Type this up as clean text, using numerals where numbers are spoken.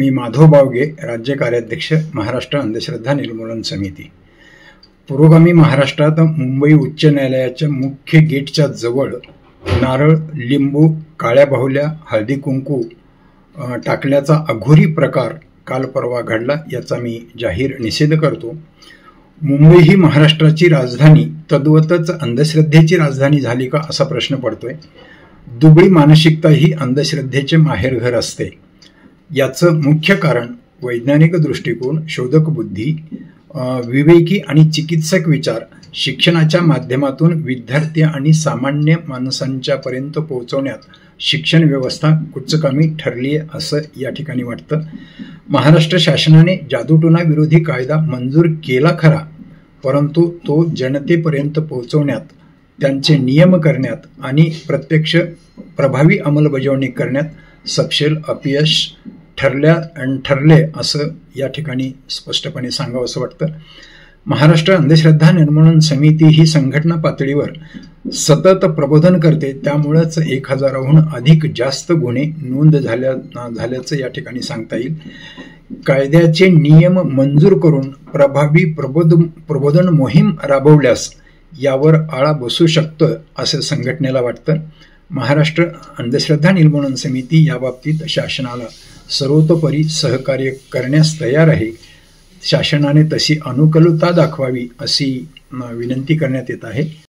मी माधव बावगे, राज्य कार्याध्यक्ष, महाराष्ट्र अंधश्रद्धा निर्मूलन समिती. पुरोगामी महाराष्ट्रात मुंबई उच्च न्यायालयाच्या मुख्य गेटच्या जवळ नारळ, लिंबू, काळ्या बाहुल्या, हळदी कुंकू टाकल्याचा अघोरी प्रकार काल परवा घडला, याचा मी जाहीर निषेध करतो. मुंबई ही महाराष्ट्राची राजधानी, तद्वतच अंधश्रद्धेची राजधानी झाली का असा प्रश्न पडतोय. दुबळी मानसिकता ही अंधश्रद्धेचे माहेरघर असते. याचं मुख्य कारण वैज्ञानिक दृष्टिकोन, शोधक बुद्धी, विवेकी आणि चिकित्सक विचार शिक्षणाच्या माध्यमातून विद्यार्थी आणि सामान्य माणसांच्या पर्यंत पोहोचवण्यात शिक्षण व्यवस्था कुचकामी ठरली आहे असं या ठिकाणी वाटतं. महाराष्ट्र शासनाने जादूटोणा विरोधी कायदा मंजूर केला खरा, परंतु तो जनतेपर्यंत पोहोचवण्यात, त्यांचे नियम करण्यात आणि प्रत्यक्ष प्रभावी अंमलबजावणी करण्यात सपशेल अपयश ठरले असं या ठिकाणी स्पष्टपणे सांगावं असं वाटतं. महाराष्ट्र अंधश्रद्धा निर्मूलन समिती ही संघटना पातळीवर सतत प्रबोधन करते, त्यामुळेच 1000हून अधिक जास्त गुन्हे नोंद झाल्याचं या ठिकाणी सांगता येईल. कायद्याचे नियम मंजूर करून प्रभावी प्रबोधन मोहीम राबवल्यास यावर आळा बसू शकतो असं संघटनेला वाटतं. महाराष्ट्र अंधश्रद्धा निर्मूलन समिती याबाबतीत शासनाला सर्वतोपरी सहकार्य करण्यास तयार आहे. शासनाने तशी अनुकूलता दाखवावी अशी विनंती करण्यात येत आहे.